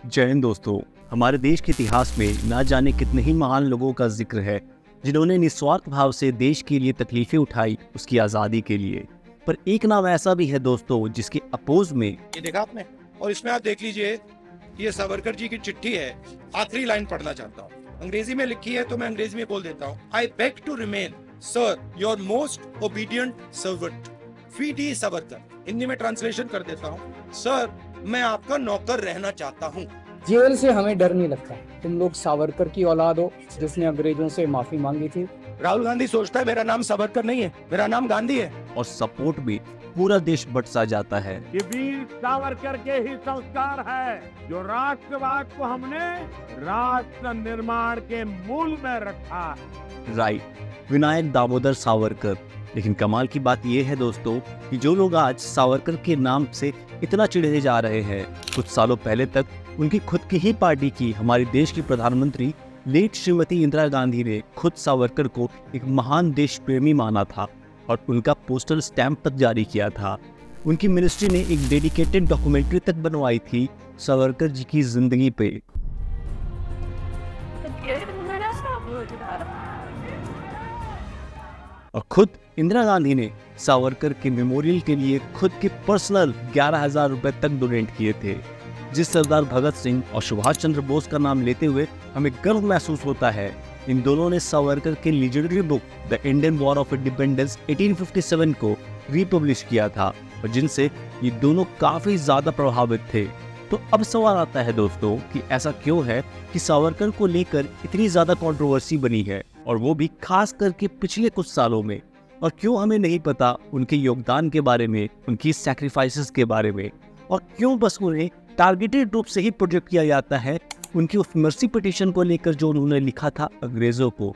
जय हिंद दोस्तों। हमारे देश के इतिहास में ना जाने कितने ही महान लोगों का जिक्र है जिन्होंने निस्वार्थ भाव से देश के लिए तकलीफें उठाई उसकी आज़ादी के लिए। पर एक नाम ऐसा भी है दोस्तों जिसके अपोज में ये देखा आपने, और इसमें आप देख लीजिए, ये सावरकर जी की चिट्ठी है। आखिरी लाइन पढ़ना चाहता हूँ, अंग्रेजी में लिखी है तो मैं अंग्रेजी में बोल देता हूँ। I beg to remain sir your most obedient servant V D. Savarkar. Hindi में ट्रांसलेशन कर देता हूँ, सर मैं आपका नौकर रहना चाहता हूँ। जेल से हमें डर नहीं लगता। तुम लोग सावरकर की औलाद हो जिसने अंग्रेजों से माफी मांगी थी। राहुल गांधी सोचता है मेरा नाम सावरकर नहीं है, मेरा नाम गांधी है। और सपोर्ट भी पूरा देश बट सा जाता है। ये वीर सावरकर के ही संस्कार है जो राष्ट्रवाद को हमने राष्ट्र निर्माण के मूल में रखा। राइट, विनायक दामोदर सावरकर। लेकिन कमाल की बात यह है दोस्तों कि जो लोग आज सावरकर के नाम से इतना चिढ़े जा रहे हैं, कुछ सालों पहले तक उनकी खुद की ही पार्टी की हमारे देश की प्रधानमंत्री लेट श्रीमती इंदिरा गांधी ने खुद सावरकर को एक महान देश प्रेमी माना था और उनका पोस्टल स्टैंप तक जारी किया था। उनकी मिनिस्ट्री ने एक डेडिकेटेड डॉक्यूमेंट्री तक बनवाई थी सावरकर जी की जिंदगी पे। और खुद इंदिरा गांधी ने सावरकर के मेमोरियल के लिए खुद के पर्सनल 11,000 रुपए तक डोनेट किए थे। जिस सरदार भगत सिंह और सुभाष चंद्र बोस का नाम लेते हुए हमें गर्व महसूस होता है, इन दोनों ने सावरकर के legendary book the Indian war of independence 1857 को रीपब्लिश किया था और जिनसे ये दोनों काफी ज्यादा प्रभावित थे। तो अब सवाल आता है दोस्तों कि ऐसा क्यों है कि सावरकर को लेकर इतनी ज्यादा कंट्रोवर्सी बनी है, और वो भी खास करके पिछले कुछ सालों में। और क्यों हमें नहीं पता उनके योगदान के बारे में, उनकी सैक्रिफाइसेस के बारे में, और क्यों बस उन्हें टारगेटेड रूप से ही प्रोजेक्ट किया जाता है उनकी उस मर्सी पिटीशन को लेकर जो उन्होंने लिखा था अंग्रेजों को।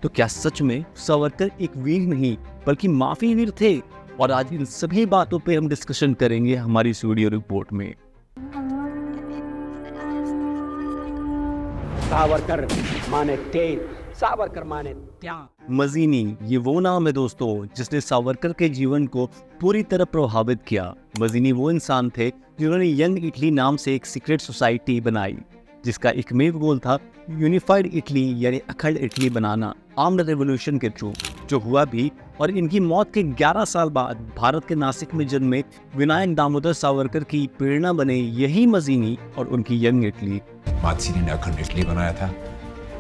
तो क्या सच में सावरकर एक वीर नहीं बल्कि माफी वीर थे? और आज इन सभी बातों पे हम डिस्कशन करेंगे हमारी इस वीडियो रिपोर्ट में। सावरकर माने तेज, सावरकर माने त्याग। मजीनी ये वो नाम है दोस्तों जिसने सावरकर के जीवन को पूरी तरह प्रभावित किया। मजीनी वो इंसान थे जिन्होंने यंग इटली नाम से एक सीक्रेट सोसाइटी बनाई जिसका एकमेव गोल था यूनिफाइड इटली यानी अखंड इटली बनाना आर्म्ड रेवोल्यूशन के थ्रू, जो हुआ भी। और इनकी मौत के 11 साल बाद भारत के नासिक में जन्मे विनायक दामोदर सावरकर की प्रेरणा बने यही मजीनी और उनकी यंग इटली। मातसीनी ने अखंड इटली बनाया था,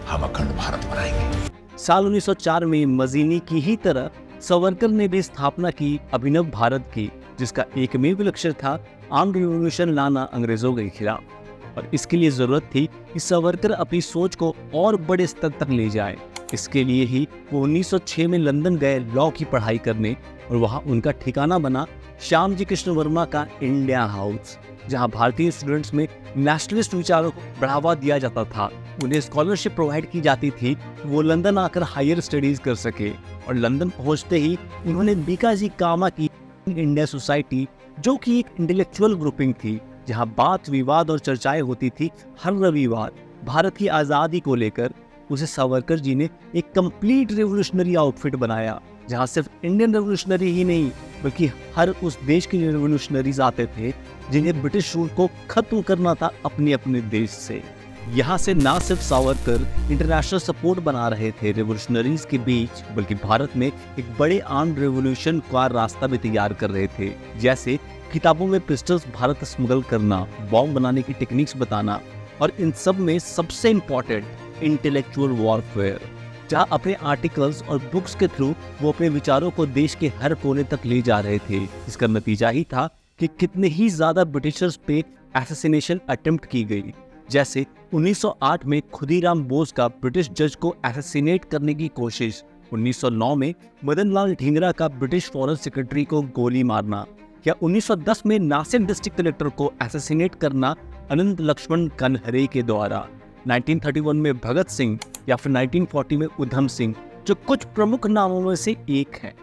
हम अखंड भारत बनाएंगे। साल 1904 में मजीनी की ही तरह सावरकर ने भी स्थापना की अभिनव भारत की, जिसका एकमेव लक्ष्य था आर्म्ड रिवॉल्यूशन लाना अंग्रेजों के खिलाफ। और इसके लिए जरूरत थी कि सावरकर अपनी सोच को और बड़े स्तर तक ले जाए। इसके लिए ही वो 1906 में लंदन गए लॉ की पढ़ाई करने, और वहाँ उनका ठिकाना बना श्याम जी कृष्ण वर्मा का इंडिया हाउस, जहाँ भारतीय स्टूडेंट्स में नेशनलिस्ट विचारों को बढ़ावा दिया जाता था। उन्हें स्कॉलरशिप प्रोवाइड की जाती थी, वो लंदन आकर हायर स्टडीज कर सके। और लंदन पहुंचते ही उन्होंने बीकाजी कामा की इंडिया सोसाइटी, जो कि एक इंटेलेक्चुअल ग्रुपिंग थी जहां बात विवाद और चर्चाएं होती थी हर रविवार भारत की आज़ादी को लेकर, उसे सावरकर जी ने एक कंप्लीट रेवोल्यूशनरी आउटफिट बनाया, जहां सिर्फ इंडियन रेवोल्यूशनरी ही नहीं बल्कि हर उस देश के रेवोल्यूशनरीज आते थे जिन्हें ब्रिटिश रूल को खत्म करना था अपने अपने देश से। यहाँ से ना सिर्फ सावरकर इंटरनेशनल सपोर्ट बना रहे थे रेवोल्यूशनरीज के बीच, बल्कि भारत में एक बड़े आर्म्ड रेवोल्यूशन का रास्ता भी तैयार कर रहे थे। जैसे किताबों में पिस्टल्स भारत स्मगल करना, बॉम्ब बनाने की टेक्निक्स बताना, और इन सब में सबसे इम्पोर्टेंट इंटेलेक्चुअल वॉरफेयर, जहाँ अपने आर्टिकल्स और बुक्स के थ्रू वो अपने विचारों को देश के हर कोने तक ले जा रहे थे। इसका नतीजा ही था कि कितने ही ज्यादा ब्रिटिशर्स पे असैसिनेशन अटेम्प्ट की गई। जैसे 1908 में खुदीराम बोस का ब्रिटिश जज को असैसिनेट करने की कोशिश, 1909 में मदन लाल ढींगरा का ब्रिटिश फॉरेन सेक्रेटरी को गोली मारना, या 1910 में नासिक डिस्ट्रिक्ट कलेक्टर को असैसिनेट करना अनंत लक्ष्मण कनहरे के द्वारा, 1931 में भगत सिंह, या फिर 1940 में उधम सिंह, जो कुछ प्रमुख नामों में से एक है।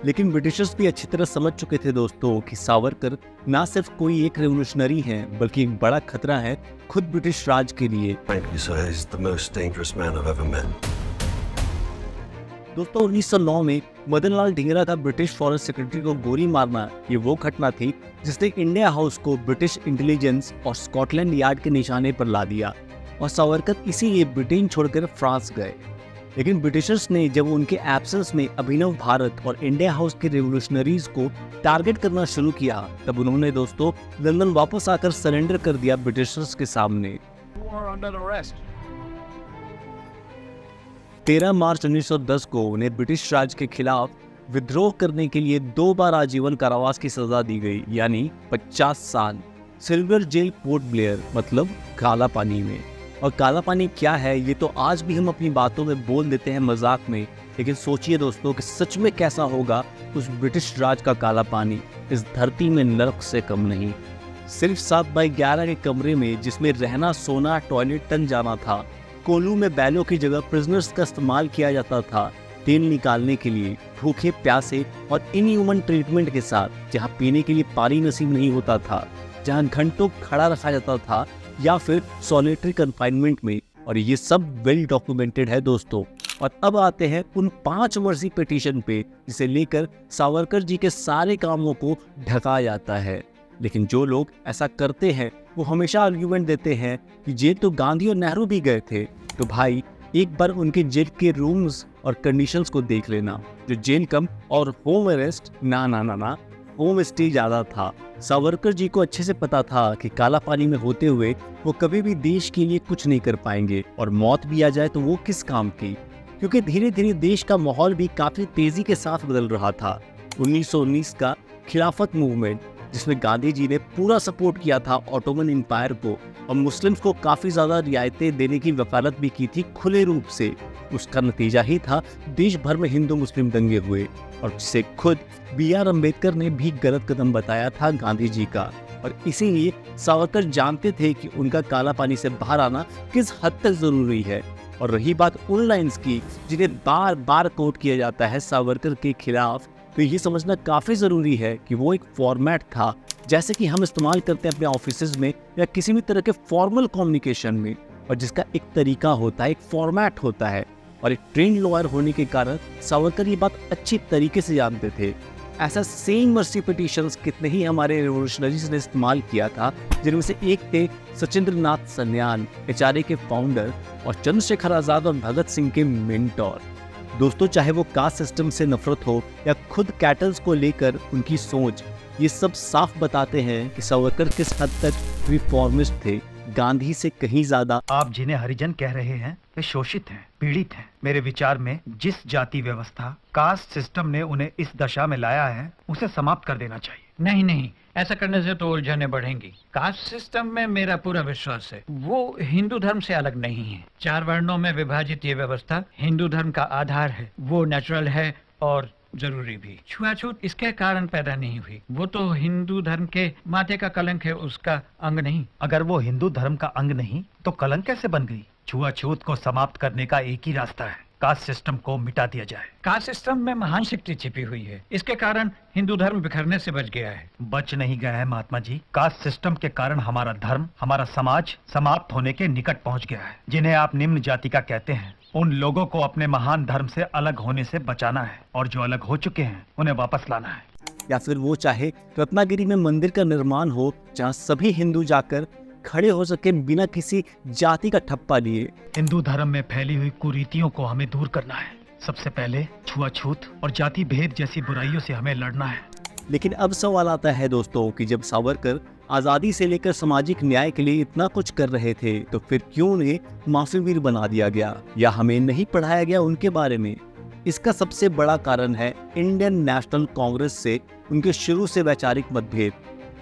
लेकिन ब्रिटिशर्स भी अच्छी तरह समझ चुके थे दोस्तों कि सावरकर ना सिर्फ कोई एक रेवोल्यूशनरी है बल्कि एक बड़ा खतरा है खुद ब्रिटिश राज के लिए। दोस्तों 1909 में मदन लाल ढींगरा का ब्रिटिश फॉरेन सेक्रेटरी को गोली मारना ये वो घटना थी जिसने इंडिया हाउस को ब्रिटिश इंटेलिजेंस और स्कॉटलैंड यार्ड के निशाने पर ला दिया और सावरकर इसीलिए ब्रिटेन छोड़कर फ्रांस गए। लेकिन ब्रिटिशर्स ने जब उनके एब्सेंस में अभिनव भारत और इंडिया हाउस के रेवोल्यूशनरीज को टारगेट करना शुरू किया, तब उन्होंने दोस्तों लंदन वापस आकर सरेंडर कर दिया ब्रिटिशर्स के सामने। 13 मार्च 1910 को उन्हें ब्रिटिश राज के खिलाफ विद्रोह करने के लिए 2 बार आजीवन कारावास की सजा दी गई, यानी 50 साल। सिल्वर जेल पोर्ट ब्लेयर मतलब काला पानी में। और काला पानी क्या है ये तो आज भी हम अपनी बातों में बोल देते हैं मजाक में, लेकिन सोचिए दोस्तों कि सच में कैसा होगा उस ब्रिटिश राज का काला पानी। इस धरती में नरक से कम नहीं। सिर्फ 7x11 के कमरे में जिसमें रहना, सोना, टॉयलेट तक जाना था। कोलू में बैलों की जगह प्रिजनर्स का इस्तेमाल किया जाता था तेल निकालने के लिए, भूखे प्यासे और इनह्यूमन ट्रीटमेंट के साथ, जहाँ पीने के लिए पानी नसीब नहीं होता था, जहाँ घंटों खड़ा रखा जाता था, या फिर सॉलिटरी कन्फाइनमेंट में। और ये सब वेल डॉक्यूमेंटेड है दोस्तों। और अब आते हैं उन 5 मर्जी पिटीशन पे जिसे लेकर सावरकर जी के सारे कामों को ढका जाता है। लेकिन जो लोग ऐसा करते हैं वो हमेशा आर्ग्यूमेंट देते हैं कि जेल तो गांधी और नेहरू भी गए थे। तो भाई एक बार उनके जेल के रूम्स और कंडीशंस को देख लेना, जो जेल कम और होम अरेस्ट ना होम स्टे ज्यादा था। सावरकर जी को अच्छे से पता था कि काला पानी में होते हुए वो कभी भी देश के लिए कुछ नहीं कर पाएंगे, और मौत भी आ जाए तो वो किस काम की, क्योंकि धीरे धीरे देश का माहौल भी काफी तेजी के साथ बदल रहा था। 1919 का खिलाफत मूवमेंट, जिसमें गांधी जी ने पूरा सपोर्ट किया था ऑटोमन एम्पायर को और मुस्लिम्स को काफी ज्यादा रियायतें देने की वकालत भी की थी खुले रूप से, उसका नतीजा ही था देश भर में हिंदू मुस्लिम दंगे हुए, और जिसे खुद BR अम्बेडकर ने भी गलत कदम बताया था गांधी जी का। और इसीलिए सावरकर जानते थे कि उनका काला पानी से बाहर आना किस हद तक जरूरी है। और रही बात उन लाइन्स की जिन्हें बार बार कोट किया जाता है सावरकर के खिलाफ, तो ये समझना काफ़ी ज़रूरी है कि वो एक फॉर्मेट था, जैसे कि हम इस्तेमाल करते हैं अपने ऑफिसेज में या किसी भी तरह के फॉर्मल कम्युनिकेशन में, और जिसका एक तरीका होता है, एक फॉर्मेट होता है। और एक ट्रेंड लॉयर होने के कारण सावरकर ये बात अच्छी तरीके से जानते थे। ऐसा सेम मर्सी पिटीशंस कितने ही हमारे रेवोल्यूशनरीज ने इस्तेमाल किया था, जिनमें से एक थे सचिंद्र नाथ सन्याल, HRA के फाउंडर, और चंद्रशेखर आजाद और भगत सिंह के मेंटोर। दोस्तों चाहे वो कास्ट सिस्टम से नफरत हो या खुद कैटल्स को लेकर उनकी सोच, ये सब साफ बताते हैं कि सावरकर किस हद तक रिफॉर्मिस्ट थे, गांधी से कहीं ज्यादा। आप जिन्हें हरिजन कह रहे हैं वे शोषित हैं, पीड़ित हैं। मेरे विचार में जिस जाति व्यवस्था, कास्ट सिस्टम ने उन्हें इस दशा में लाया है, उसे समाप्त कर देना चाहिए। नहीं, ऐसा करने से तो उलझने बढ़ेंगी। कास्ट सिस्टम में मेरा पूरा विश्वास है, वो हिंदू धर्म से अलग नहीं है। 4 वर्णों में विभाजित ये व्यवस्था हिंदू धर्म का आधार है, वो नेचुरल है और जरूरी भी। छुआछूत इसके कारण पैदा नहीं हुई, वो तो हिंदू धर्म के माथे का कलंक है, उसका अंग नहीं। अगर वो हिंदू धर्म का अंग नहीं तो कलंक कैसे बन गई? छुआछूत को समाप्त करने का एक ही रास्ता है, कास्ट सिस्टम को मिटा दिया जाए। कास्ट सिस्टम में महान शक्ति छिपी हुई है, इसके कारण हिंदू धर्म बिखरने से बच गया है। बच नहीं गया है महात्मा जी, कास्ट सिस्टम के कारण हमारा धर्म, हमारा समाज समाप्त होने के निकट पहुंच गया है। जिन्हें आप निम्न जाति का कहते हैं, उन लोगों को अपने महान धर्म से अलग होने से बचाना है, और जो अलग हो चुके हैं उन्हें वापस लाना है। या फिर वो चाहे रत्नागिरी में मंदिर का निर्माण हो, जहाँ सभी हिंदू जाकर खड़े हो सके बिना किसी जाति का ठप्पा लिए। हिंदू धर्म में फैली हुई कुरीतियों को हमें दूर करना है। सबसे पहले छुआछूत और जाति भेद जैसी बुराइयों से हमें लड़ना है। लेकिन अब सवाल आता है दोस्तों कि जब सावरकर आज़ादी से लेकर सामाजिक न्याय के लिए इतना कुछ कर रहे थे, तो फिर क्यों उन्हें माफीवीर बना दिया गया या हमें नहीं पढ़ाया गया उनके बारे में? इसका सबसे बड़ा कारण है इंडियन नेशनल कांग्रेस से उनके शुरू से वैचारिक मतभेद,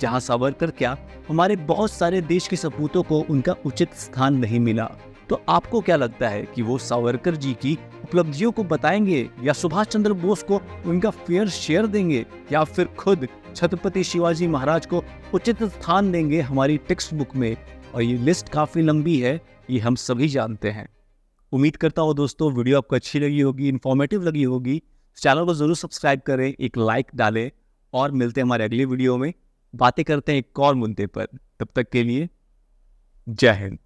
जहां सावरकर क्या, हमारे बहुत सारे देश के सपूतों को उनका उचित स्थान नहीं मिला। तो आपको क्या लगता है कि वो सावरकर जी की उपलब्धियों को बताएंगे या सुभाष चंद्र बोस को उनका फेयर शेयर देंगे, या फिर खुद छत्रपति शिवाजी महाराज को उचित स्थान देंगे हमारी टेक्स्ट बुक में? और ये लिस्ट काफ़ी लंबी है, ये हम सभी जानते हैं। उम्मीद करता हूँ दोस्तों वीडियो आपको अच्छी लगी होगी, इन्फॉर्मेटिव लगी होगी। चैनल को ज़रूर सब्सक्राइब करें, एक लाइक डालें, और मिलते हैं हमारे अगले वीडियो में। बातें करते हैं एक और मुद्दे पर। तब तक के लिए जय हिंद।